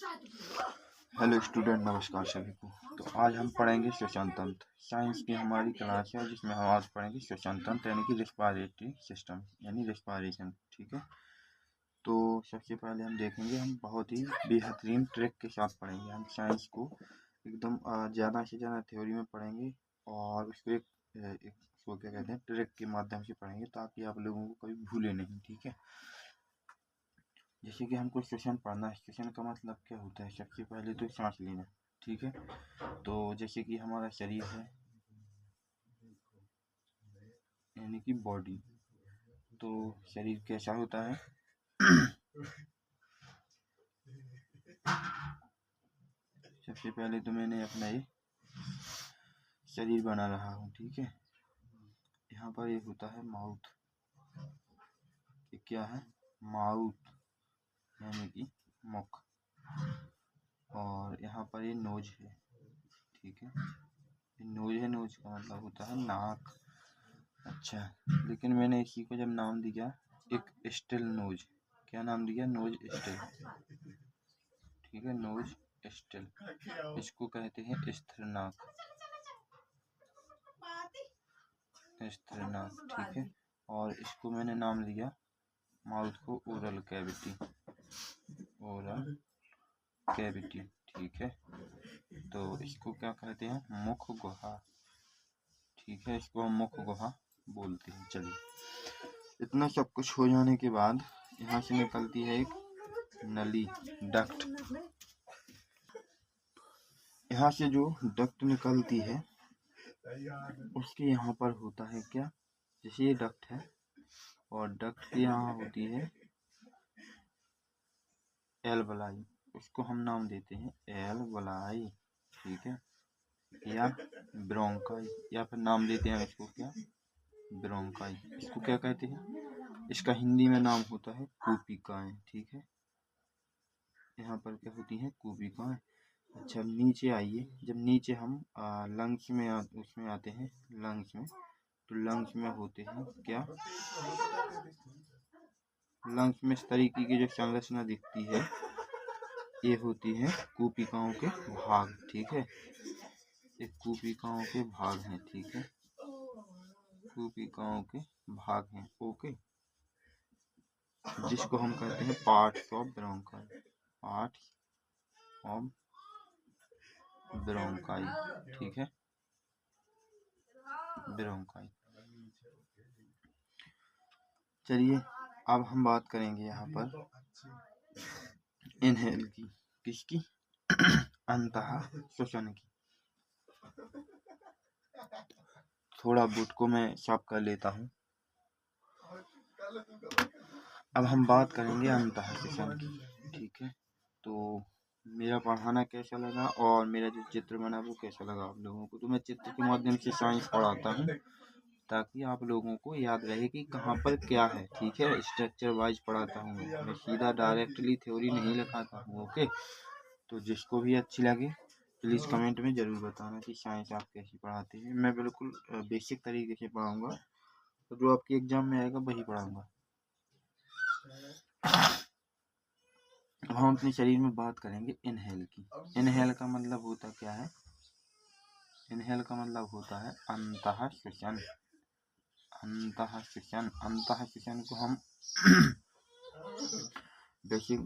Hello student, नमस्कार सभी को। तो आज हम पढ़ेंगे श्वसन तंत्र। साइंस की हमारी क्लास है जिसमें हम आज पढ़ेंगे श्वसन तंत्र यानी कि रिस्पायरेटरी सिस्टम यानी रिस्पायरेशन। ठीक है, तो सबसे पहले हम देखेंगे, हम बहुत ही बेहतरीन ट्रिक के साथ पढ़ेंगे। हम साइंस को एकदम ज़्यादा से ज़्यादा थ्योरी में पढ़ेंगे और उसको उसको क्या कहते हैं, ट्रिक के माध्यम से पढ़ेंगे ताकि आप लोगों को कभी भूले नहीं। ठीक है, जैसे कि हमको श्वसन पढ़ना है। श्वसन का मतलब क्या होता है? सबसे पहले तो सांस लेना। ठीक है, तो जैसे कि हमारा शरीर है यानी कि बॉडी, तो शरीर कैसा होता है? सबसे पहले तो मैंने अपना ये शरीर बना रहा हूँ। ठीक है, यहाँ पर ये होता है माउथ। ये क्या है? माउथ यानी कि मुख। और यहाँ पर ये नोज है। ठीक है, ये नोज है। नोज का मतलब होता है नाक। अच्छा, लेकिन मैंने इसी को जब नाम दिया एक स्टिल नोज। क्या नाम दिया? Nose still. ठीक है, नोज स्टिल। इसको कहते हैं स्थिर नाक। स्थिर नाक। ठीक है, और इसको मैंने नाम दिया माउथ को ओरल कैविटी। Oral cavity. ठीक है, तो इसको क्या कहते हैं? मुख गुहा। ठीक है, इसको हम मुख गुहा बोलते हैं। चलिए, इतना सब कुछ हो जाने के बाद यहाँ से निकलती है एक नली, डक्ट। यहाँ से जो डक्ट निकलती है उसके यहाँ पर होता है क्या? जैसे ये डक्ट है और डक्ट के यहाँ होती है एल्वलाई। उसको हम नाम देते हैं एल्वलाई। ठीक है, या ब्रोंकाई, या फिर नाम देते हैं इसको क्या? ब्रोंकाई। इसको क्या कहते हैं? इसका हिंदी में नाम होता है कूपिकाएं। ठीक है, यहाँ पर क्या होती हैं? कूपिकाएं। अच्छा, नीचे आइए। जब नीचे हम लंग्स में उसमें आते हैं, लंग्स में, तो लंग्स में होते हैं क्या? लंग्स में इस तरीके की जो संरचना दिखती है ये होती है कूपिकाओं के भाग। ठीक है, ये कूपिकाओं के भाग हैं। ठीक है, कूपिकाओं के भाग हैं। ओके, जिसको हम कहते हैं parts of bronchi. Parts of bronchi. ठीक है, ब्रोंकाई। चलिए, अब हम बात करेंगे यहाँ पर इनहेल की। किसकी? अंतः श्वसन की। थोड़ा बुट को मैं साफ कर लेता हूँ। अब हम बात करेंगे अंतः श्वसन की। ठीक है, तो मेरा पढ़ाना कैसा लगा और मेरा जो चित्र बना वो कैसा लगा आप लोगों को? तो मैं चित्र के माध्यम से साइंस पढ़ाता हूँ ताकि आप लोगों को याद रहे कि कहाँ पर क्या है। ठीक है, स्ट्रक्चर वाइज पढ़ाता हूँ मैं सीधा डायरेक्टली थ्योरी नहीं लिखाता हूँ। ओके, तो जिसको भी अच्छी लगे प्लीज़ कमेंट में ज़रूर बताना कि साइंस आप कैसी पढ़ाते हैं। मैं बिल्कुल बेसिक तरीके से पढ़ाऊँगा, तो जो आपके एग्ज़ाम में आएगा वही पढ़ाऊँगा। अब हम अपने शरीर में बात करेंगे इनहेल की। इनहेल का मतलब होता क्या है? इनहेल का मतलब होता है अंतः श्वसन। अंतः श्वसन। अंतः श्वसन को हम बेसिक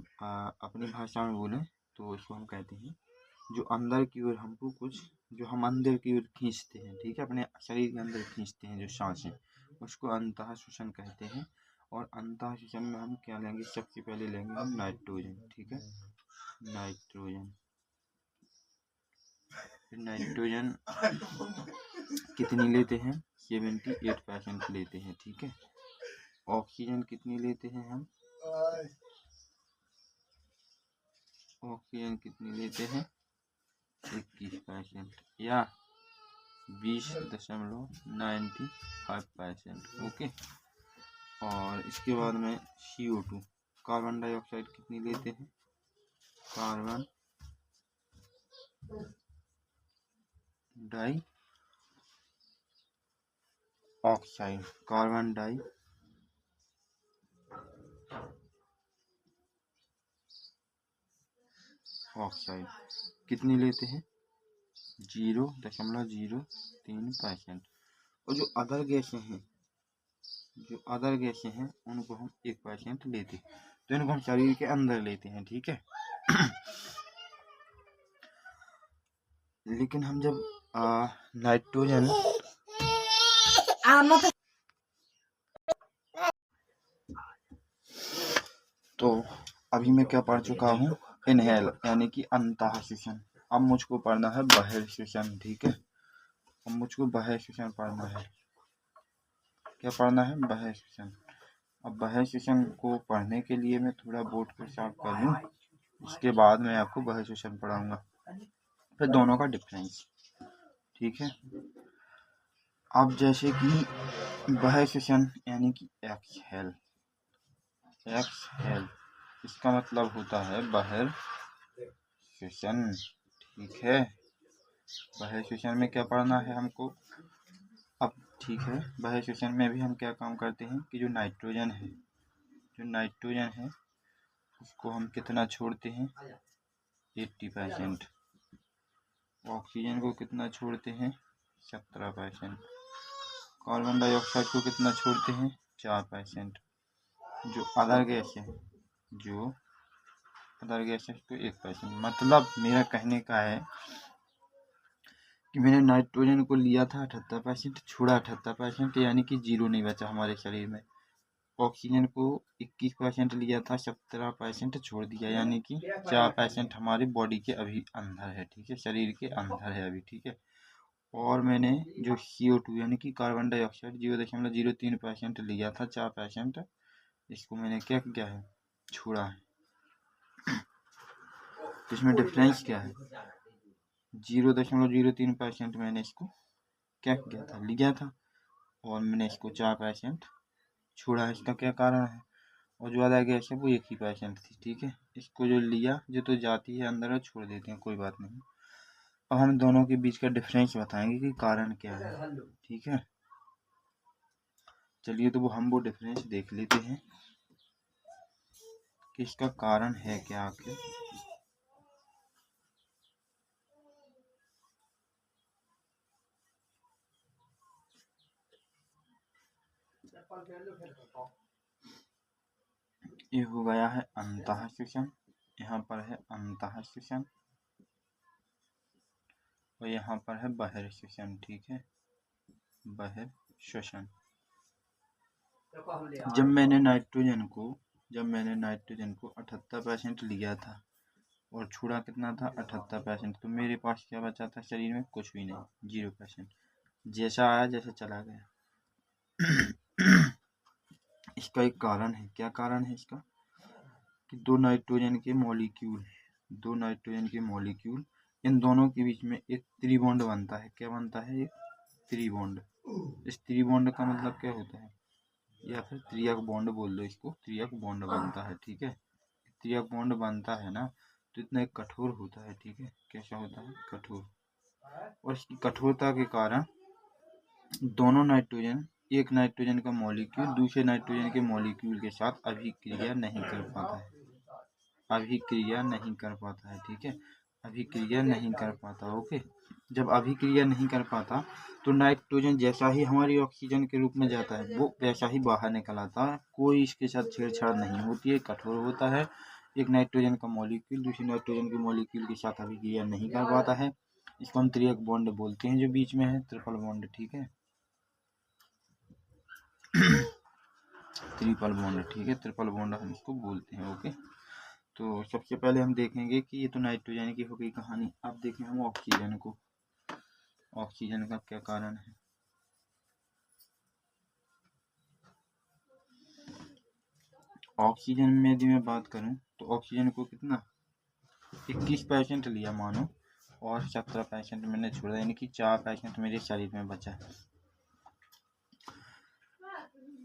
अपनी भाषा में बोलें तो इसको हम कहते हैं जो अंदर की ओर हमको कुछ, जो हम अंदर की ओर खींचते हैं। ठीक है, अपने शरीर के अंदर खींचते हैं जो सांसें, उसको अंतः श्वसन कहते हैं। और अंतः श्वसन में हम क्या लेंगे? सबसे पहले लेंगे हम नाइट्रोजन। ठीक है, नाइट्रोजन। नाइट्रोजन कितनी लेते हैं? 78% लेते हैं। ठीक है, ऑक्सीजन कितनी लेते हैं हम? ऑक्सीजन कितनी लेते हैं? 21% या 20.95%। ओके, और इसके बाद में CO2 कार्बन डाइऑक्साइड कितनी लेते हैं? Carbon dioxide. Carbon dioxide कितनी लेते हैं 0.03%। और जो अदर गैसें हैं उनको हम 1% लेते हैं, तो इनको हम शरीर के अंदर लेते हैं, ठीक है। लेकिन हम जब नाइट्रोजन तो अभी मैं क्या पढ़ चुका हूँ, इनहेल यानी कि अंतः श्वसन। अब मुझको पढ़ना है बहिर्श्वसन, ठीक है। अब मुझको बहिर्श्वसन पढ़ना है। क्या पढ़ना है बहिर्श्वसन। अब बहिर्श्वसन को पढ़ने के लिए मैं थोड़ा बोर्ड को साफ कर लूँ, इसके बाद मैं आपको बहिर्श्वसन पढ़ाऊंगा, फिर दोनों का डिफरेंस, ठीक है। अब जैसे कि बहिर्श्वसन यानी कि एक्सहेल, इसका मतलब होता है बहिर्श्वसन, ठीक है। बहिर्श्वसन में क्या पढ़ना है हमको। अब ठीक है, बहिर्श्वसन में भी हम क्या काम करते हैं कि जो नाइट्रोजन है उसको हम कितना छोड़ते हैं 80%। ऑक्सीजन को कितना छोड़ते हैं 17%। कार्बन डाइऑक्साइड को कितना छोड़ते हैं 4%। जो अदर गैस है तो 1%। मतलब मेरा कहने का है कि मैंने नाइट्रोजन को लिया था 78%, छोड़ा 78%, यानी कि 0 नहीं बचा हमारे शरीर में। ऑक्सीजन को 21% लिया था, 17% छोड़ दिया, यानी कि 4% हमारी बॉडी के अभी अंदर है, ठीक है, शरीर के अंदर है अभी, ठीक है। और मैंने जो CO2 यानी कि कार्बन डाइऑक्साइड 0.03% लिया था, 4%, इसको मैंने क्या किया है छोड़ा है। इसमें डिफरेंस क्या है 0.03% मैंने इसको क्या किया था लिया था, और मैंने इसको 4% छोड़ा है। इसका क्या कारण है। और जो अदर गैस है वो 1% थी, ठीक है। इसको जो लिया जो तो जाती है अंदर और छोड़ देते हैं, कोई बात नहीं। अब हम दोनों के बीच का डिफरेंस बताएंगे कि कारण क्या है, ठीक है। चलिए तो वो डिफरेंस देख लेते हैं कि इसका कारण है क्या आखिर। ये हो गया है अंतः श्वसन, यहाँ पर है अंतः श्वसन, और यहाँ पर है बहिर्श्वसन, ठीक है, बहिर्श्वसन। जब मैंने नाइट्रोजन को 78% लिया था और छोड़ा कितना था 78%, तो मेरे पास क्या बचा था शरीर में, कुछ भी नहीं, 0%। जैसा आया जैसे चला गया। इसका एक कारण है, क्या कारण है इसका कि दो नाइट्रोजन के मॉलिक्यूल, इन दोनों के बीच में एक त्रिबॉन्ड बनता है। क्या बनता है, एक त्रिबॉन्ड। इस त्रिबॉन्ड का मतलब क्या होता है, या फिर त्रियक बॉन्ड बोल दो इसको, त्रियक बॉन्ड बनता है, ठीक है। त्रियक बॉन्ड बनता है ना, तो इतना एक कठोर होता है, ठीक है। कैसा होता है, कठोर। और इसकी कठोरता के कारण दोनों नाइट्रोजन, एक नाइट्रोजन का मॉलिक्यूल दूसरे नाइट्रोजन के मॉलिक्यूल के साथ अभिक्रिया नहीं कर पाता है, ठीक है, अभिक्रिया नहीं कर पाता, ओके। जब अभिक्रिया नहीं कर पाता तो नाइट्रोजन जैसा ही हमारी ऑक्सीजन के रूप में जाता है वो वैसा ही बाहर निकल आता है, कोई इसके साथ छेड़छाड़ नहीं होती है, कठोर होता है। एक नाइट्रोजन का मॉलिक्यूल दूसरे नाइट्रोजन के मॉलिक्यूल के साथ अभिक्रिया नहीं कर पाता है, इसको हम त्रियक बॉन्ड बोलते हैं, जो बीच में है ट्रिपल बॉन्ड, ठीक है। ट्रिपल बॉन्ड, ठीक है, ट्रिपल बॉन्ड हम इसको बोलते हैं, ओके। तो सबसे पहले हम देखेंगे कि ये तो नाइट्रोजन की हो गई कहानी। अब देखें हम ऑक्सीजन को, ऑक्सीजन का क्या कारण है। ऑक्सीजन में यदि मैं बात करूं तो ऑक्सीजन को कितना 21% लिया मानो, और 17% मैंने छोड़ा, यानी कि 4% मेरे शरीर में बचा।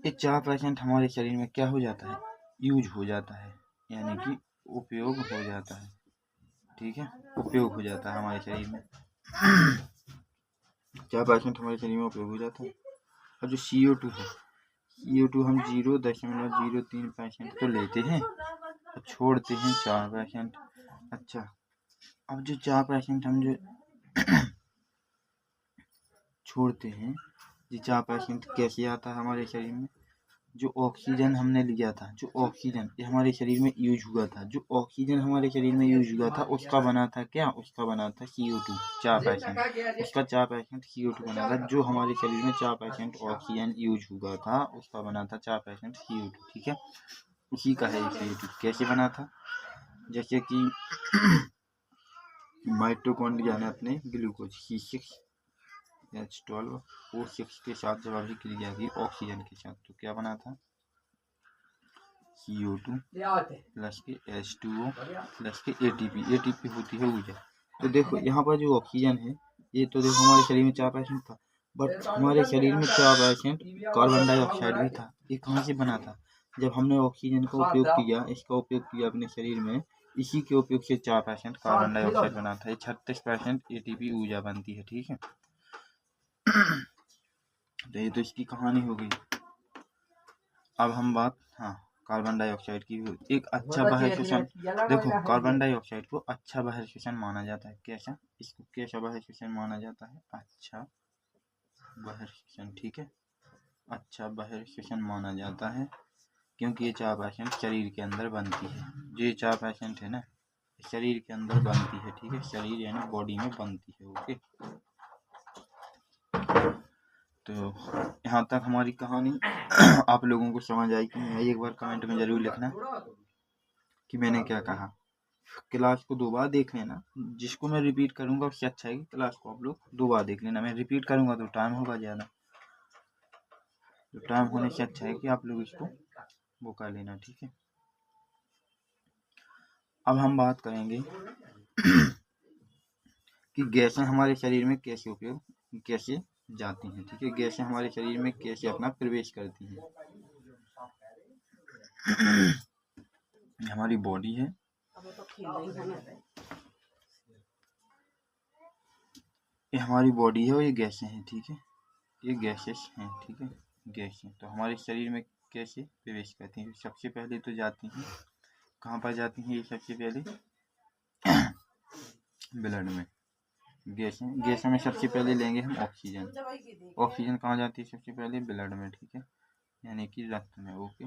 ये 4% हमारे शरीर में क्या हो जाता है, यूज हो जाता है, यानी कि उपयोग हो जाता है, ठीक है, उपयोग हो जाता है हमारे शरीर में। 4% हमारे शरीर में उपयोग हो जाता है। और जो CO2 है, CO2 हम 0.03% तो लेते हैं और छोड़ते हैं 4%। अच्छा, अब जो 4% हम जो छोड़ते हैं, ये 4% कैसे आता है हमारे शरीर में? जो ऑक्सीजन हमने लिया था, जो ऑक्सीजन ये हमारे शरीर में यूज हुआ था, जो ऑक्सीजन हमारे शरीर में यूज हुआ था उसका बना था क्या? उसका बना था CO2 4%। उसका 4% CO2 बना था। जो हमारे शरीर में 4% ऑक्सीजन यूज हुआ था उसका बना था 4% CO2। ठीक है, उसी का है CO2। कैसे बना था? जैसे कि माइटोकॉन्ड्रिया ने अपने ग्लूकोज C6H12O6 के साथ जब अभिक्रिया की ऑक्सीजन के साथ, तो क्या बना था? CO2 प्लस के H2O प्लस के ATP होती है ऊर्जा। तो देखो यहाँ पर जो ऑक्सीजन है, ये तो देखो हमारे शरीर में 4% था, बट हमारे शरीर में 4% कार्बन डाइऑक्साइड भी था। ये कहाँ से बना था? जब हमने ऑक्सीजन का उपयोग किया, इसका उपयोग किया अपने शरीर में, इसी के उपयोग से 4% कार्बन डाइऑक्साइड बना था। 36% ATP ऊर्जा बनती है। ठीक है, तो ये तो इसकी कहानी हो गई। अब हम बात कार्बन डाइऑक्साइड की। एक अच्छा बहिर्शोषण, देखो कार्बन डाइऑक्साइड को अच्छा बहिर्शोषण माना जाता है। कैसा? इसको कैसा बहिर्शोषण माना जाता है? अच्छा बहिर्शोषण। ठीक है, अच्छा बहिर्शोषण माना जाता है, क्योंकि ये 4% शरीर के अंदर बनती है। जो ये 4% है ना, शरीर के अंदर बनती है। ठीक है, शरीर यानी बॉडी में बनती है। ओके, तो यहाँ तक हमारी कहानी आप लोगों को समझ आई कि नहीं? एक बार कमेंट में जरूर लिखना कि मैंने क्या कहा। क्लास को 2 बार देख लेना। जिसको मैं रिपीट करूंगा उससे अच्छा है कि क्लास को आप लोग 2 बार देख लेना। मैं रिपीट करूंगा तो टाइम होगा ज़्यादा, तो टाइम होने से अच्छा है कि आप लोग इसको वो कर लेना। ठीक है, अब हम बात करेंगे कि गैसें हमारे शरीर में कैसे जाती हैं। ठीक है, गैसें हमारे शरीर में कैसे अपना प्रवेश करती हैं। हमारी बॉडी है, ये हमारी बॉडी है और ये गैसें हैं। ठीक है, ये गैसेस हैं। ठीक है, गैसें तो हमारे शरीर में कैसे प्रवेश करती हैं? सबसे पहले तो जाती हैं, कहाँ पर जाती हैं ये? सबसे पहले ब्लड में। गैसों में सबसे पहले लेंगे हम ऑक्सीजन। ऑक्सीजन कहाँ जाती है? सबसे पहले ब्लड में। ठीक है, यानी कि रक्त में। ओके,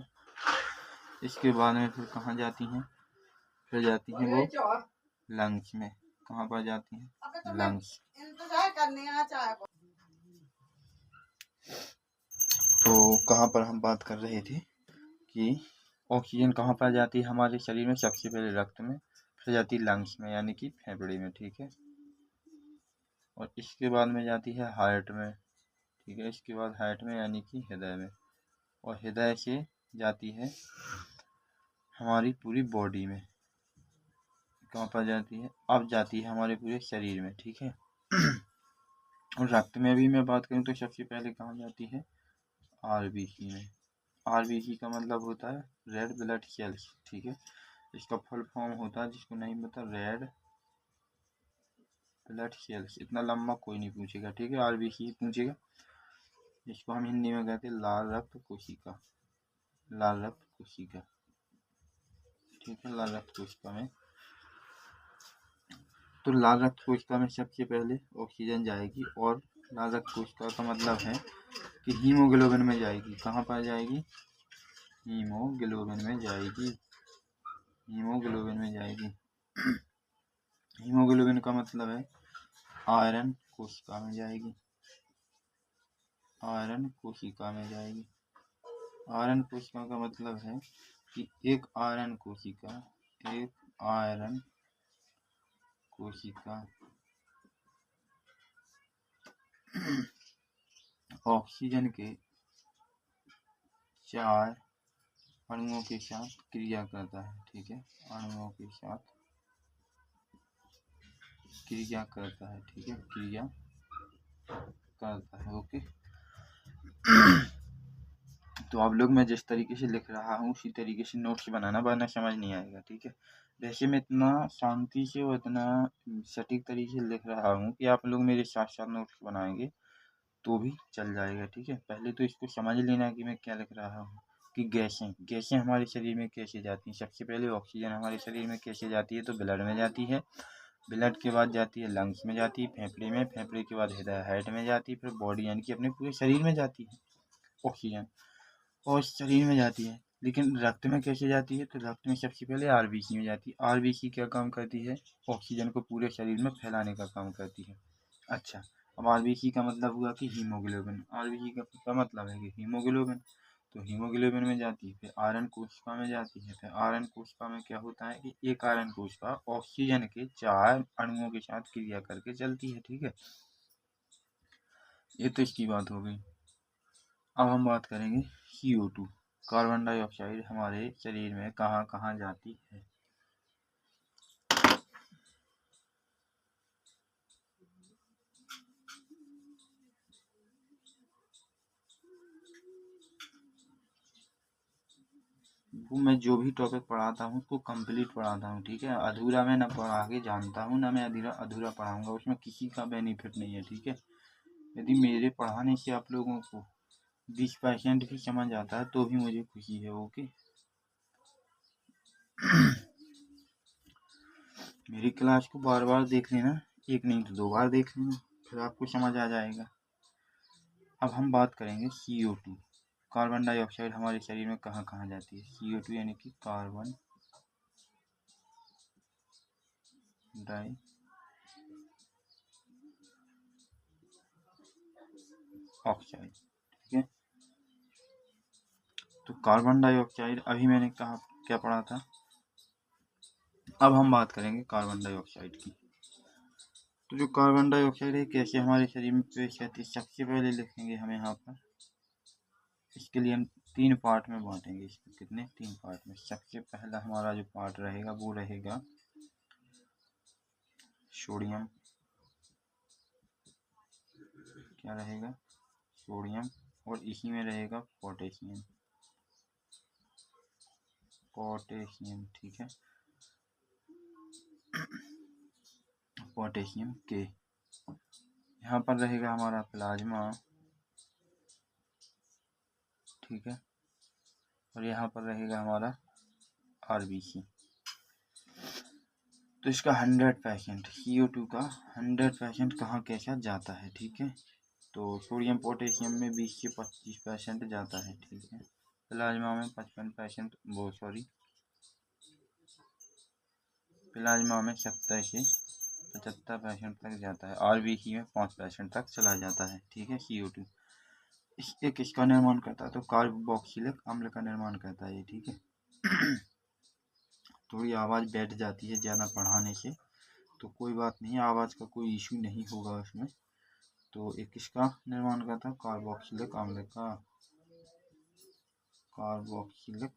इसके बाद में फिर कहाँ जाती हैं? फिर जाती हैं वो लंग्स में। कहाँ पर जाती हैं? लंग्स। तो कहाँ पर हम बात कर रहे थे कि ऑक्सीजन कहाँ पर जाती है हमारे शरीर में? सबसे पहले रक्त में, फिर जाती है लंग्स में यानी कि फेफड़े में। ठीक है, और इसके बाद में जाती है हार्ट में। ठीक है, इसके बाद हार्ट में यानी कि हृदय में, और हृदय से जाती है हमारी पूरी बॉडी में। कहाँ पर जाती है? अब जाती है हमारे पूरे शरीर में। ठीक है, और रक्त में भी मैं बात करूँ तो सबसे पहले कहाँ जाती है? RBC में। RBC का मतलब होता है रेड ब्लड सेल्स। ठीक है, इसका फुल फॉर्म होता है, जिसको नहीं पता, रेड ब्लड सेल्स। इतना लंबा कोई नहीं पूछेगा। ठीक है, RBC पूछेगा, जिसको हम हिंदी में कहते हैं लाल रक्त कोशिका। लाल रक्त कोशिका। ठीक है, लाल रक्त कोशिका में, तो लाल रक्त कोशिका में सबसे पहले ऑक्सीजन जाएगी, और लाल रक्त कोशिका का मतलब है कि हीमोग्लोबिन में जाएगी। कहाँ पर जाएगी? हीमोग्लोबिन में जाएगी। हीमोग्लोबिन में जाएगी। हीमोग्लोबिन का मतलब है आयरन कोशिका में जाएगी। आयरन कोशिका में जाएगी। आयरन कोशिका का मतलब है कि एक आयरन कोशिका ऑक्सीजन के 4 अणुओं के साथ क्रिया करता है। ठीक है, अणुओं के साथ क्रिया करता है। ठीक है, क्रिया करता है। ओके, तो आप लोग, मैं जिस तरीके से लिख रहा हूँ उसी तरीके से नोट्स बनाना, वरना समझ नहीं आएगा। ठीक है, वैसे मैं इतना शांति से और इतना सटीक तरीके से लिख रहा हूँ कि आप लोग मेरे साथ साथ नोट्स बनाएंगे तो भी चल जाएगा। ठीक है, पहले तो इसको समझ लेना कि मैं क्या लिख रहा हूँ, कि गैसें हमारे शरीर में कैसे जाती हैं। सबसे पहले ऑक्सीजन हमारे शरीर में कैसे जाती है? तो ब्लड में जाती है, ब्लड के बाद जाती है लंग्स में, जाती है फेफड़े में, फेफड़े के बाद हृदय हार्ट में जाती है, फिर बॉडी यानी कि अपने पूरे शरीर में जाती है ऑक्सीजन, और शरीर में जाती है। लेकिन रक्त में कैसे जाती है? तो रक्त में सबसे पहले आरबीसी में जाती है। आरबीसी क्या काम करती है? ऑक्सीजन को पूरे शरीर में फैलाने का काम करती है। अच्छा, अब आरबीसी का मतलब हुआ कि हीमोग्लोबिन। आरबीसी का मतलब है कि हीमोग्लोबिन, तो हीमोग्लोबिन में जाती है, फिर आयरन कोशिका में जाती है। फिर आयरन कोशिका में क्या होता है कि एक आयरन कोशिका ऑक्सीजन के 4 अणुओं के साथ क्रिया करके चलती है। ठीक है, ये तो इसकी बात हो गई। अब हम बात करेंगे CO2, कार्बन डाइऑक्साइड हमारे शरीर में कहाँ कहाँ जाती है। वो मैं जो भी टॉपिक पढ़ाता हूँ उसको कंप्लीट पढ़ाता हूँ, ठीक है। अधूरा मैं ना पढ़ा के जानता हूँ, ना मैं अधूरा अधूरा पढ़ाऊँगा, उसमें किसी का बेनिफिट नहीं है, ठीक है। यदि मेरे पढ़ाने से आप लोगों को 20% भी समझ आता है तो भी मुझे खुशी है। ओके, मेरी क्लास को बार बार देख लेना, एक नहीं तो 2 बार देख लेना, फिर आपको समझ आ जाएगा। अब हम बात करेंगे CO2, कार्बन डाइऑक्साइड हमारे शरीर में कहाँ कहाँ जाती है। CO2 यानी कि कार्बन डाई ऑक्साइड, ठीक है। तो कार्बन डाइऑक्साइड अभी मैंने कहा क्या पढ़ा था। अब हम बात करेंगे कार्बन डाइऑक्साइड की। तो जो कार्बन डाइऑक्साइड है कैसे हमारे शरीर में प्रवेश करती है, सबसे पहले लिखेंगे हम यहाँ पर। इसके लिए हम 3 पार्ट में बांटेंगे इसको। कितने? 3 पार्ट में। सबसे पहला हमारा जो पार्ट रहेगा वो रहेगा सोडियम। क्या रहेगा? सोडियम। और इसी में रहेगा पोटेशियम। पोटेशियम, ठीक है, पोटेशियम के। यहाँ पर रहेगा हमारा प्लाज्मा, ठीक है, और यहाँ पर रहेगा हमारा आरबीसी। तो इसका 100% CO2 का 100% कहाँ कैसा जाता है, ठीक है। तो सोडियम पोटेशियम में 20 से 25% जाता है, ठीक है। प्लाज्मा में 55%, वो सॉरी, प्लाज्मा में 70 से 75% तक जाता है। आरबीसी में 5% तक चला जाता है, ठीक है। CO2 इसके किसका निर्माण करता है? तो कार्बोक्सिलिक अम्ल का निर्माण करता है ये, ठीक है। थोड़ी आवाज़ बैठ जाती है ज़्यादा पढ़ाने से, तो कोई बात नहीं, आवाज़ का कोई इशू नहीं होगा उसमें। तो एक किसका निर्माण करता है? कार्बोक्सिलिक अम्ल का। कार्बोक्सिलिक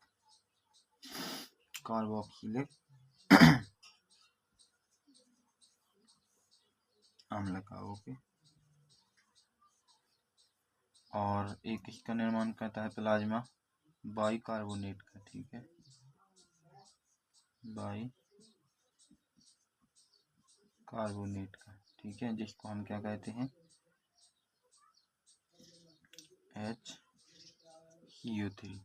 अम्ल का, ओके। और एक किसका निर्माण करता है प्लाज्मा? बाइकार्बोनेट का, ठीक है, बाइकार्बोनेट का, ठीक है, जिसको हम क्या कहते हैं? HCO3।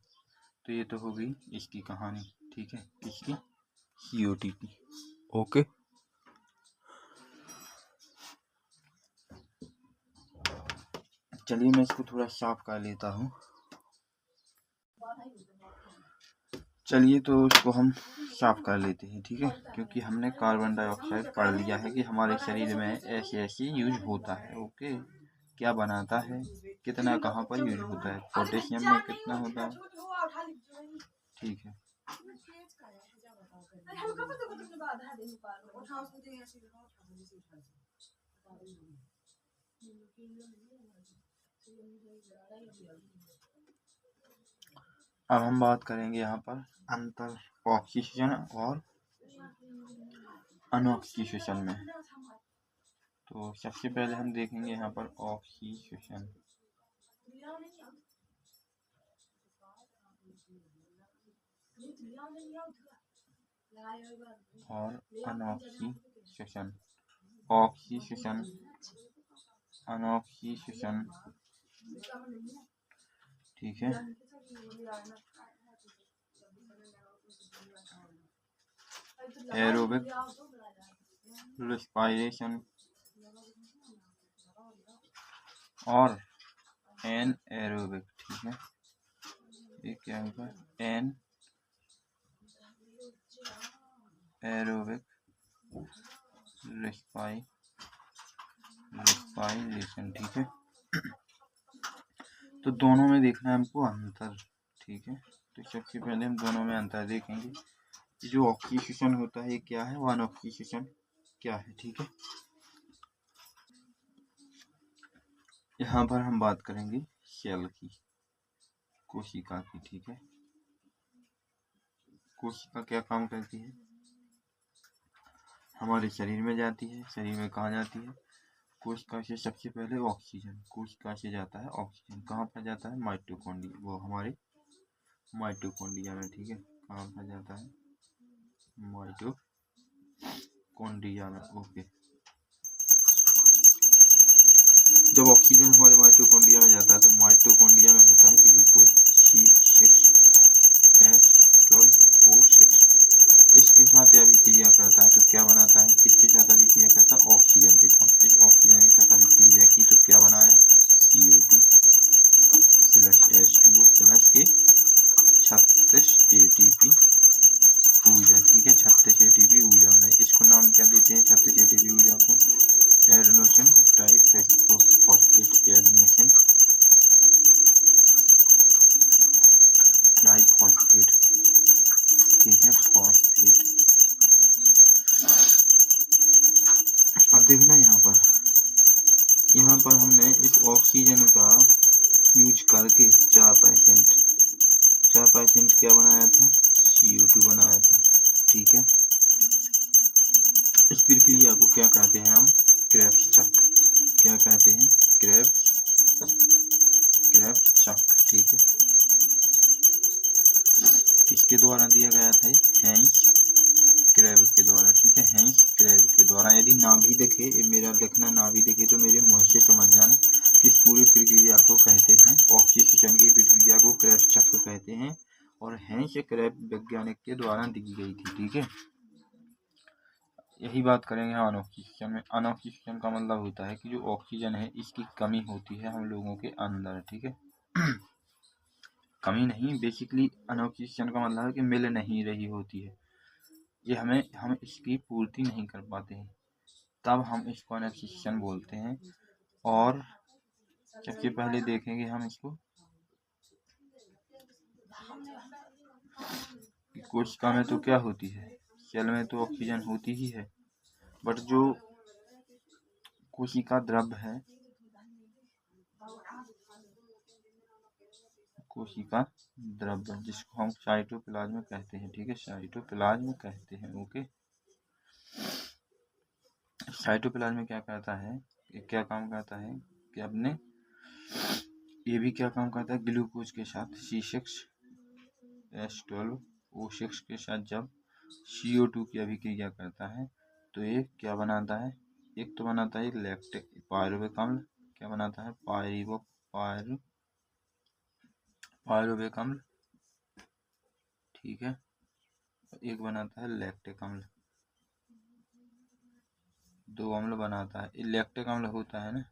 तो ये तो हो गई इसकी कहानी, ठीक है, इसकी CO2 की, ओके। चलिए मैं इसको थोड़ा साफ कर लेता हूँ। चलिए तो इसको हम साफ कर लेते हैं, ठीक है, क्योंकि हमने कार्बन डाइऑक्साइड पढ़ लिया है कि हमारे शरीर में ऐसे ऐसे यूज होता है, ओके। क्या बनाता है, कितना कहाँ पर यूज होता है, पोटेशियम में कितना होता है, ठीक है। अब हम बात करेंगे यहाँ पर अंतर ऑक्सीजन और अनऑक्सीजन में। तो सबसे पहले हम देखेंगे यहाँ पर ऑक्सीजन और अनऑक्सीजन। ऑक्सीजन, अनऑक्सीजन, ठीक है। एरोबिक रेस्पायरेशन और एन एरोबिक, ठीक है। ये क्या होगा, एन एरोबिक रेस्पायरेशन, ठीक है। तो दोनों में देखना है हमको अंतर, ठीक है। तो सबसे पहले हम दोनों में अंतर देखेंगे। जो ऑक्सीजन होता है क्या है, वन ऑक्सीजन क्या है, ठीक है। यहाँ पर हम बात करेंगे सेल की, कोशिका की, ठीक है। कोशिका क्या काम करती है, हमारे शरीर में जाती है। शरीर में कहाँ जाती है, कोशिका से सबसे पहले ऑक्सीजन, कोशिका से जाता है ऑक्सीजन, कहाँ पर जाता है, माइटोकॉन्ड्रिया, वो हमारे माइटोकॉन्ड्रिया में, ठीक है। कहाँ पर जाता है, माइटोकॉन्ड्रिया में, ओके। जब ऑक्सीजन हमारे माइटोकॉन्ड्रिया में जाता है तो माइटोकॉन्ड्रिया में होता है ग्लूकोज C6H12O6, इसके साथ अभिक्रिया करता है तो क्या बनाता है, किसके साथ अभिक्रिया करता है, ऑक्सीजन के साथ। इस ऑक्सीजन के साथ अभिक्रिया की तो क्या बनाया, CO2 प्लस H2O प्लस के 36 ATP ऊर्जा, ठीक है। 36 ATP ऊर्जा बनाई। इसको नाम क्या देते हैं, 36 ATP ऊर्जा को, एडेनोसिन ट्राइफॉस्फेट, एडेनोसिन ट्राइफॉस्फेट, ठीक है, फॉस्फेट। अब देखना यहाँ पर हमने इस ऑक्सीजन का यूज करके 4% क्या बनाया था, CO2 बनाया था, ठीक है। इस प्रक्रिया को क्या कहते हैं हम, क्रेब्स चक्र, क्या कहते हैं, क्रेब्स चक्र, ठीक है। किसके द्वारा दिया गया था, हैंस क्रैब के द्वारा, ठीक है, हैंस क्रैब के द्वारा। यदि ना भी दिखे, मेरा लिखना ना भी दिखे तो मेरे मुँह से समझ जाना कि इस पूरी प्रक्रिया को कहते हैं, ऑक्सीजन की प्रक्रिया को क्रेब्स चक्र कहते हैं और हैंस क्रैब वैज्ञानिक के द्वारा दी गई थी, ठीक है। यही बात करेंगे अनऑक्सीजन में। अनऑक्सीजन का मतलब होता है कि जो ऑक्सीजन है इसकी कमी होती है हम लोगों के अंदर, ठीक है। कमी नहीं, बेसिकली अनऑक्सीजन का मतलब है कि मिल नहीं रही होती है, ये हम इसकी पूर्ति नहीं कर पाते हैं, तब हम इसको अनऑक्सीजन बोलते हैं। और सबसे पहले देखेंगे हम इसको कि कोशिका में तो क्या होती है, सेल में तो ऑक्सीजन होती ही है, बट जो कोशिका द्रव्य है, कोशिका द्रव्य जिसको हम साइटोप्लाज्म कहते हैं, ठीक है, साइटोप्लाज्म कहते हैं, ओके। साइटोप्लाज्म क्या करता है, क्या काम करता है कि अपने ये भी क्या काम करता है, ग्लूकोज के साथ C6H12O6 के साथ जब CO2 की अभिक्रिया करता है तो ये क्या बनाता है, एक तो बनाता है लैक्टिक पायरुवेक अम्ल, क्या बनाता है, पायरुवेक अम्ल, ठीक है। एक बनाता है लैक्टिक अम्ल, दो अम्ल बनाता है। लैक्टिक अम्ल होता है ना,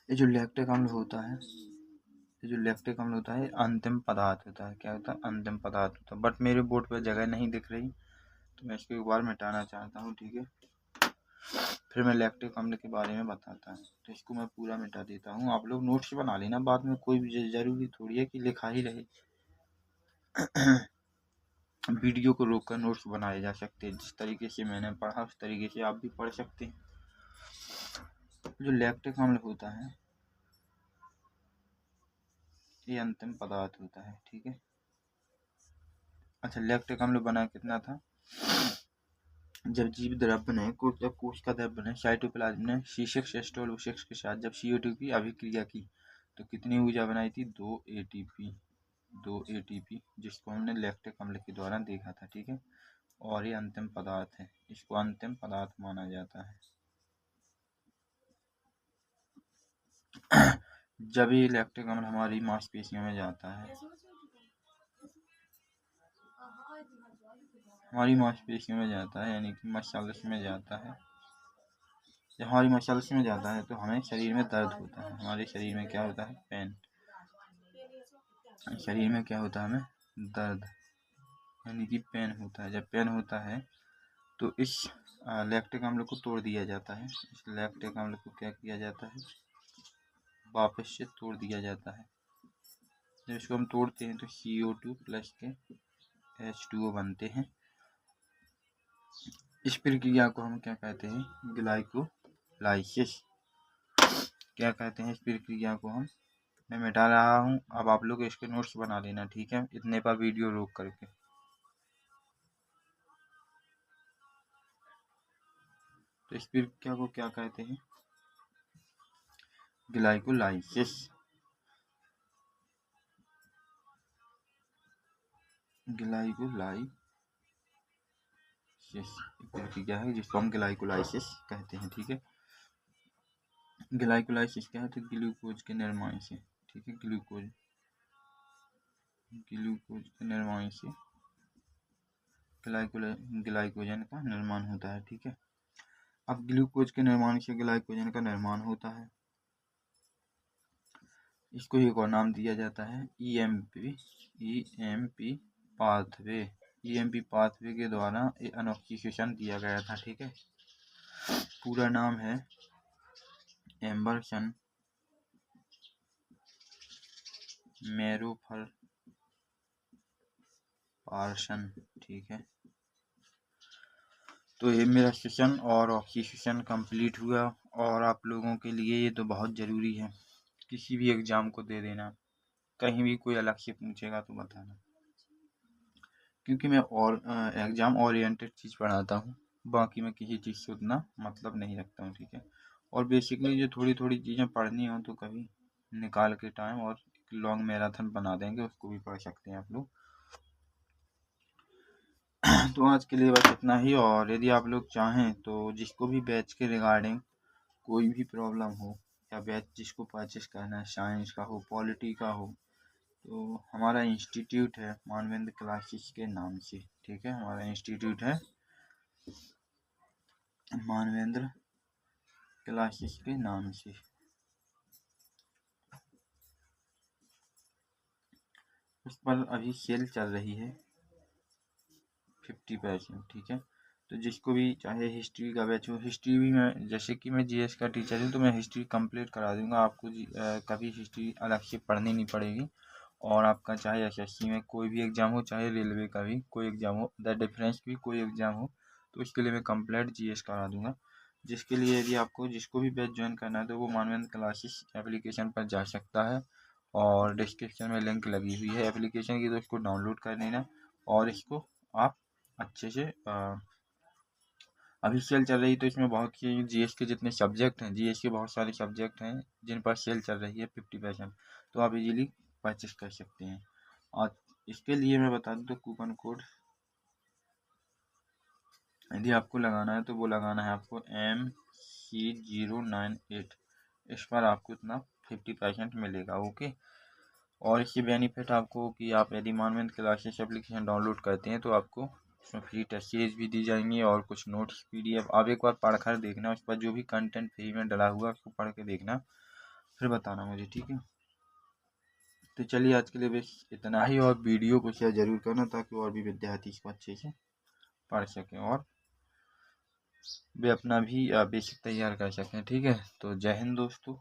ये जो लैक्टिक अम्ल होता है, अंतिम पदार्थ होता है, क्या होता है, अंतिम पदार्थ होता है। बट मेरे बोर्ड पर जगह नहीं दिख रही तो मैं इसको एक बार मिटाना चाहता हूँ, ठीक है। फिर मैं लैक्टिक अम्ल के बारे में बताता हूँ, तो इसको मैं पूरा मिटा देता हूँ। आप लोग नोट्स बना लेना बाद में, कोई भी जरूरी थोड़ी है कि लिखा ही रहे। वीडियो को रोककर नोट्स बनाए जा सकते हैं, जिस तरीके से मैंने पढ़ा उस तरीके से आप भी पढ़ सकते हैं। जो लैक्टिक अम्ल होता है ये अंतिम पदार्थ होता है, ठीक है। अच्छा, लैक्टिक अम्ल बना कितना था, जब जीव द्रव्य ने जब कोशिका द्रव्य ने साइटोप्लाज्म ने C6H12O6 के साथ जब CO2 की अभिक्रिया की तो कितनी ऊर्जा बनाई थी, 2 ATP, जिसको हमने लैक्टिक अम्ल के द्वारा देखा था, ठीक है। और ये अंतिम पदार्थ है, इसको अंतिम पदार्थ माना जाता है। जब ये लैक्टिक अम्ल हमारी मांसपेशियों में जाता है हमारी मांसपेशियों में जाता है, यानी कि मसल्स में जाता है। जब हमारी मसल्स में जाता है तो हमें शरीर में दर्द होता है। हमारे शरीर में क्या होता है? पेन। शरीर में क्या होता है? हमें दर्द, यानी कि पेन होता है। जब पेन होता है तो इस लैक्टिक अम्ल को तोड़ दिया जाता है। इस लैक्टिक अम्ल को क्या किया जाता है? वापस से तोड़ दिया जाता है। जब इसको हम तोड़ते हैं तो CO2 प्लस के H2O बनते हैं। इस प्रक्रिया को हम क्या कहते हैं? ग्लाइकोलाइसिस। क्या कहते हैं इस प्रक्रिया को हम? मैं मिटा रहा हूँ, अब आप लोग इसके नोट्स बना लेना, ठीक है? इतने पर वीडियो रोक करके। तो इस प्रक्रिया को क्या कहते हैं? ग्लाइकोलाइसिस। ग्लाइकोलाइसिस प्रक्रिया है जिसको हम ग्लाइकोलाइसिस कहते हैं, ठीक है? ग्लाइकोलाइसिस क्या है? तो ग्लूकोज के निर्माण से, ठीक है? ग्लूकोज के निर्माण से ग्लाइकोजन का निर्माण होता है, ठीक है? अब ग्लूकोज के निर्माण से ग्लाइकोजन का निर्माण होता है। इसको एक और नाम दिया जाता है EMP पाथवे। EMP पाथवे के द्वारा अनऑक्सीडेशन दिया गया था, ठीक है? पूरा नाम है एम्बर्सन मैरोफर पार्सन, ठीक है? तो ये मेरा सेशन और ऑक्सीडेशन कंप्लीट हुआ, और आप लोगों के लिए ये तो बहुत ज़रूरी है। किसी भी एग्ज़ाम को दे देना, कहीं भी कोई अलग से पूछेगा तो बताना, क्योंकि मैं और एग्ज़ाम ओरिएंटेड चीज़ पढ़ाता हूँ। बाकी मैं किसी चीज़ से उतना मतलब नहीं रखता हूँ, ठीक है? और बेसिकली जो थोड़ी थोड़ी चीज़ें पढ़नी हो तो कभी निकाल के टाइम और लॉन्ग मैराथन बना देंगे, उसको भी पढ़ सकते हैं आप लोग। तो आज के लिए बस इतना ही, और यदि आप लोग चाहें तो जिसको भी बैच के रिगार्डिंग कोई भी प्रॉब्लम हो, या बैच जिसको परचेस करना है, साइंस का हो, पॉलिटी का हो, तो हमारा इंस्टीट्यूट है मानवेंद्र क्लासेस के नाम से, ठीक है? हमारा इंस्टीट्यूट है मानवेंद्र क्लासेस के नाम से। उस पर अभी सेल चल रही है 50%, ठीक है? तो जिसको भी चाहे हिस्ट्री का बैच हो, हिस्ट्री भी मैं, जैसे कि मैं GS का टीचर हूँ तो मैं हिस्ट्री कंप्लीट करा दूंगा आपको। कभी हिस्ट्री अलग से पढ़नी नहीं पड़ेगी। और आपका चाहे SSC में कोई भी एग्ज़ाम हो, चाहे रेलवे का भी कोई एग्ज़ाम हो, द डिफरेंस भी कोई एग्ज़ाम हो, तो उसके लिए मैं कंप्लीट GS करा दूंगा। जिसके लिए यदि आपको जिसको भी बैच ज्वाइन करना है तो वो मानवेंद्र क्लासेस एप्लीकेशन पर जा सकता है, और डिस्क्रिप्शन में लिंक लगी हुई है एप्लीकेशन की, तो इसको डाउनलोड कर लेना, और इसको आप अच्छे से अभी सेल चल रही, तो इसमें बहुत ही GS के जितने सब्जेक्ट हैं, GS के बहुत सारे सब्जेक्ट हैं जिन पर सेल चल रही है 50%, तो आप इजीली परचेस कर सकते हैं। और इसके लिए मैं बता दूं तो कूपन कोड यदि आपको लगाना है तो वो लगाना है आपको MC098। इस पर आपको इतना 50% मिलेगा, ओके? और इससे बेनिफिट आपको कि आप यदि मानवेंद्र क्लासेस एप्लीकेशन डाउनलोड करते हैं तो आपको उसमें फ्री टेस्ट सीरीज भी दी जाएंगी, और कुछ नोट्स PDF आप एक बार पढ़ कर देखना, उस पर जो भी कंटेंट फ्री में डला हुआ उसको पढ़ के देखना, फिर बताना मुझे, ठीक है? तो चलिए आज के लिए बस इतना ही, और वीडियो को शेयर ज़रूर करना ताकि और भी विद्यार्थी इसको अच्छे से पढ़ सकें और वे अपना भी बेसिक तैयार कर सकें, ठीक है? तो जय हिंद दोस्तों।